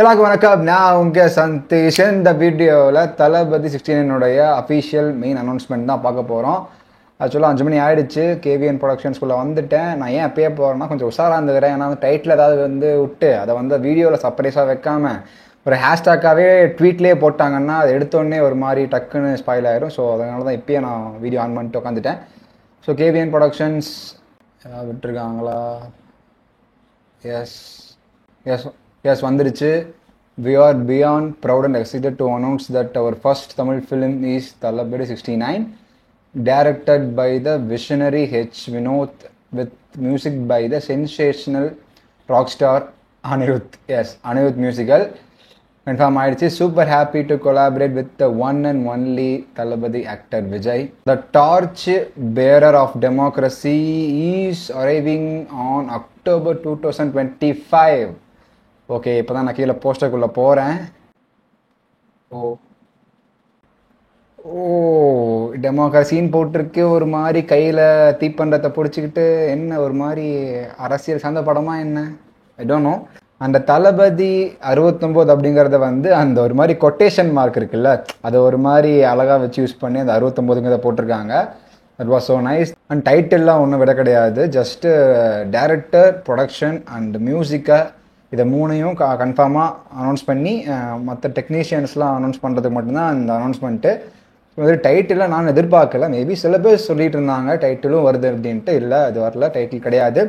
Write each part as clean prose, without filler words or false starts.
எல்லாருக்கும் வணக்கம். நான் உங்கள் சந்தீஷ். இந்த வீடியோவில் தளபதி 69 அஃபீஷியல் மெயின் அனௌன்ஸ்மெண்ட் தான் பார்க்க போகிறோம். ஆக்சுவலாக 5 மணி ஆகிடுச்சு. கேவிஎன் ப்ரொடக்ஷன்ஸ்குள்ளே வந்துட்டேன். நான் ஏன் அப்பயே போகிறேன்னா கொஞ்சம் உஷாராக இருந்துக்கிறேன். ஏன்னா டைட்டில் ஏதாவது விட்டு அதை வீடியோவில் சர்ப்ரைஸாக வைக்காமல் ஒரு ஹேஷ்டாக்காகவே ட்வீட்லேயே போட்டாங்கன்னா அது எடுத்தோடனே ஒரு மாதிரி டக்குன்னு ஸ்பாயில் ஆயிரும். ஸோ அதனால தான் இப்பயே நான் வீடியோ ஆன் பண்ணிட்டு உட்காந்துட்டேன். ஸோ கேவிஎன் ப்ரொடக்ஷன்ஸ் விட்டுருக்காங்களா? எஸ் எஸ் எஸ் வந்துருச்சு. We are beyond proud and excited to announce that our first Tamil film is Thalapathy 69, directed by the visionary H. Vinod with music by the sensational rock star Anirudh. Yes, Anirudh musical. Confirm ஆயிடுச்சு. Super happy to collaborate with the one and only Thalapathy actor Vijay. The torch bearer of democracy is arriving on October 2025. Okay, இப்போ தான் நான் கீழே போஸ்டருக்குள்ளே போகிறேன். டெமோக்ரஸின்னு போட்டிருக்கு. ஒரு மாதிரி கையில் தீப்பந்தத்தை பிடிச்சிக்கிட்டு என்ன ஒரு மாதிரி அரசியல் சார்ந்த படமா என்ன, ஐ டோன்ட் நோ. அந்த தளபதி 69 அப்படிங்கிறத அந்த ஒரு மாதிரி கொட்டேஷன் மார்க் இருக்குல்ல, அதை ஒரு மாதிரி அழகாக வச்சு யூஸ் பண்ணி அந்த 69ங்கிறத போட்டிருக்காங்க. That was so nice. And டைட்டில்லாம் ஒன்றும் விட கிடையாது. ஜஸ்ட்டு டைரக்டர், ப்ரொடக்ஷன் அண்ட் மியூசிக்கை இதை மூணையும் கன்ஃபார்மாக அனௌன்ஸ் பண்ணி மற்ற டெக்னீஷியன்ஸ்லாம் அனௌன்ஸ் பண்ணுறதுக்கு மட்டும்தான் அந்த அனௌன்ஸ்மெண்ட்டு. டைட்டிலாம் நான் எதிர்பார்க்கல. மேபி சில பேர் சொல்லிட்டு இருந்தாங்க டைட்டிலும் வருது அப்படின்ட்டு. இல்லை, அது வரல, டைட்டில் கிடையாது.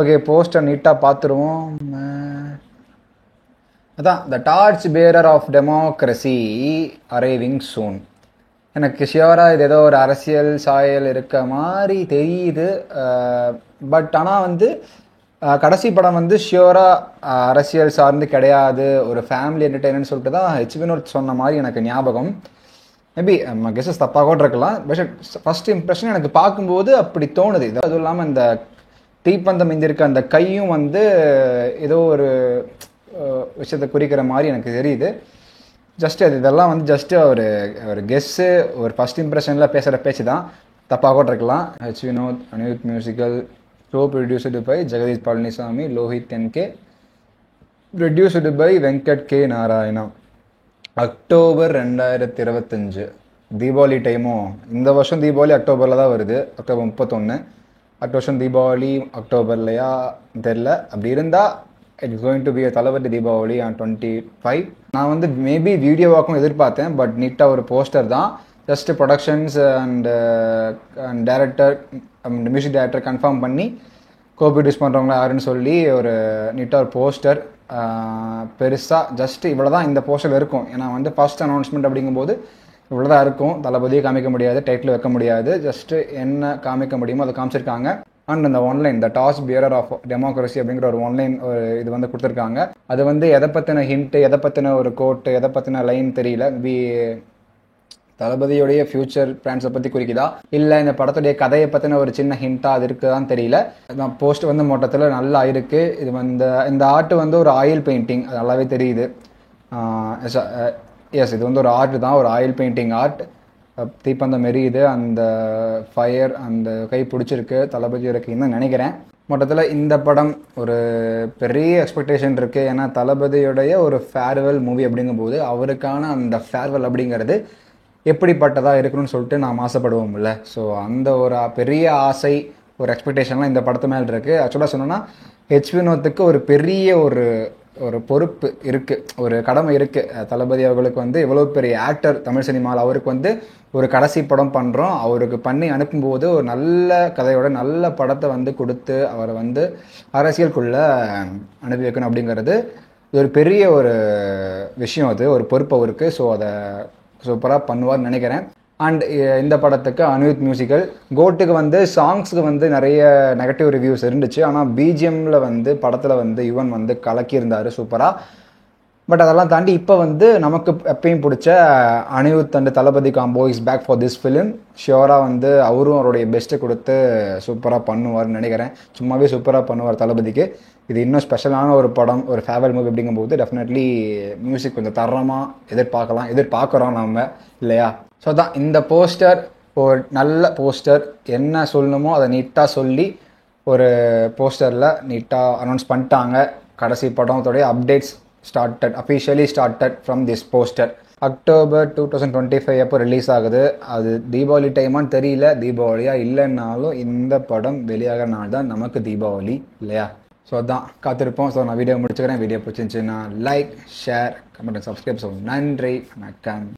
ஓகே, போஸ்டர் நீட்டாக பார்த்துருவோம். அதான் the torch bearer of democracy arriving soon. எனக்கு ஷியோராக இது ஏதோ ஒரு அரசியல் சாயல் இருக்க மாதிரி தெரியுது. பட் ஆனால் கடைசி படம் ஷியோராக அரசியல் சார்ந்து கிடையாது, ஒரு ஃபேமிலி என்டர்டெயின்மெண்ட் சொல்லிட்டு தான் ஹெச் வினோத் சொன்ன மாதிரி எனக்கு ஞாபகம். மேபி கெஸஸ் தப்பாக கூட இருக்கலாம். பட் ஃபர்ஸ்ட் இம்ப்ரெஷன் எனக்கு பார்க்கும்போது அப்படி தோணுது. இது அதுவும் இல்லாமல் இந்த தீப்பந்தம் இந்திருக்க அந்த கையும் ஏதோ ஒரு விஷயத்தை குறிக்கிற மாதிரி எனக்கு தெரியுது. ஜஸ்ட் இதெல்லாம் ஜஸ்ட்டு ஒரு கெஸ்ஸு, ஒரு ஃபர்ஸ்ட் இம்ப்ரெஷனில் பேசுகிற பேச்சு தான். தப்பாக கூட இருக்கலாம். H Vinoth, Anirudh musical, co-produced by Jagadish Palanisamy, Lohit NK, produced by Venkat K. Narayana. October 2025 Deepavali டைமும். இந்த வருஷம் தீபாவளி அக்டோபரில் தான் வருது, அக்டோபர் 31. அடுத்த வருஷம் தீபாவளி அக்டோபர்லையா தெரில. அப்படி இருந்தால் it's going to be Thalapathy Deepavali on 25. நான் மேபி வீடியோவாக்கும் எதிர்பார்த்தேன். பட் நீட்டாக ஒரு போஸ்டர் தான். Just productions and director, music director confirm பண்ணி கோப்ரொடியூஸ் பண்ணுறவங்களா யாருன்னு சொல்லி ஒரு நீட்டாக ஒரு போஸ்டர். பெருசாக ஜஸ்ட் இவ்வளோ தான் இந்த போஸ்டர் இருக்கும். ஏன்னா ஃபர்ஸ்ட் அனௌன்ஸ்மெண்ட் அப்படிங்கும்போது இவ்வளோ தான் இருக்கும். தளபதியை காமிக்க முடியாது, டைட்டில் வைக்க முடியாது. ஜஸ்ட்டு என்ன காமிக்க முடியுமோ அதை காமிச்சிருக்காங்க. அண்ட் அந்த one line the torch bearer of democracy அப்படிங்கிற ஒரு ஒன்லைன் ஒரு இது கொடுத்துருக்காங்க. அது எதை பற்றின ஹிண்ட்டு, எதை பற்றின ஒரு கோட்டு, எதை பற்றின லைன் தெரியல. தளபதியோடைய ஃபியூச்சர் பிளான்ஸை பற்றி குறிக்குதா, இல்லை இந்த படத்துடைய கதையை பற்றின ஒரு சின்ன ஹிண்ட்டாக அது இருக்குதான்னு தெரியல. போஸ்ட் மொட்டத்தில் நல்லா இருக்கு. இது இந்த ஆர்ட் ஒரு ஆயில் பெயிண்டிங், அது நல்லாவே தெரியுது. எஸ், இது ஒரு ஆர்ட் தான், ஒரு ஆயில் பெயிண்டிங் ஆர்ட். தீப்பந்தம் எரியுது, அந்த ஃபயர், அந்த கை பிடிச்சிருக்கு தளபதி இருக்குன்னு நினைக்கிறேன். மொத்தத்தில் இந்த படம் ஒரு பெரிய எக்ஸ்பெக்டேஷன் இருக்குது. ஏன்னா தளபதியோடைய ஒரு ஃபேர்வெல் மூவி அப்படிங்கும்போது அவருக்கான அந்த ஃபேர்வெல் அப்படிங்கிறது எப்படிப்பட்டதாக இருக்கணும்னு சொல்லிட்டு நாம் ஆசைப்படுவோம்ல. ஸோ அந்த ஒரு பெரிய ஆசை, ஒரு எக்ஸ்பெக்டேஷன்லாம் இந்த படத்து மேலே இருக்குது. ஆக்சுவலாக சொன்னோன்னா ஹெச் வினோத்துக்கு ஒரு பெரிய ஒரு பொறுப்பு இருக்குது, ஒரு கடமை இருக்குது. தளபதி அவர்களுக்கு எவ்வளோ பெரிய ஆக்டர் தமிழ் சினிமாவில், அவருக்கு ஒரு கடைசி படம் பண்ணுறோம். அவருக்கு பண்ணி அனுப்பும்போது ஒரு நல்ல கதையோட நல்ல படத்தை கொடுத்து அவரை அரசியலுக்குள்ளே அனுப்பி வைக்கணும் அப்படிங்கிறது ஒரு பெரிய ஒரு விஷயம். அது ஒரு பொறுப்பு அவருக்கு. ஸோ அதை சூப்பராக பண்ணுவார்னு நினைக்கிறேன். அண்ட் இந்த படத்துக்கு அனிருத் மியூசிக்கல். கோட்டுக்கு சாங்ஸுக்கு நிறைய நெகட்டிவ் ரிவ்யூஸ் இருந்துச்சு. ஆனால் பிஜிஎம்மில் படத்தில் யுவன் கலக்கியிருந்தார் சூப்பராக. பட் அதெல்லாம் தாண்டி இப்போ நமக்கு எப்பயும் பிடிச்ச Anirudh and Thalapathy combo is back for this film. ஷியோராக அவரும் அவருடைய பெஸ்ட்டை கொடுத்து சூப்பராக பண்ணுவார்னு நினைக்கிறேன். சும்மாவே சூப்பராக பண்ணுவார் தளபதிக்கு. இது இன்னும் ஸ்பெஷலான ஒரு படம், ஒரு ஃபேவரட் மூவி அப்படிங்கும்போது டெஃபினெட்லி மியூசிக் கொஞ்சம் தரமாக எதிர்பார்க்குறோம் நம்ம, இல்லையா? ஸோ தான் இந்த போஸ்டர் ஒரு நல்ல போஸ்டர். என்ன சொல்லணுமோ அதை நீட்டாக சொல்லி ஒரு போஸ்டரில் நீட்டாக அனௌன்ஸ் பண்ணிட்டாங்க. கடைசி படத்தோடைய updates officially started from this poster. October 2025 எப்போ ரிலீஸ் ஆகுது, அது தீபாவளி டைமான்னு தெரியல. தீபாவளியா இல்லைன்னாலும் இந்த படம் வெளியாகிற நாள் தான் நமக்கு தீபாவளி இல்லையா? ஸோ அதான் காத்திருப்போம். ஸோ நான் வீடியோ முடிச்சுக்கிறேன். வீடியோ பிடிச்சிருந்துச்சுன்னா like, share, comment, subscribe. So நன்றி, வணக்கம்.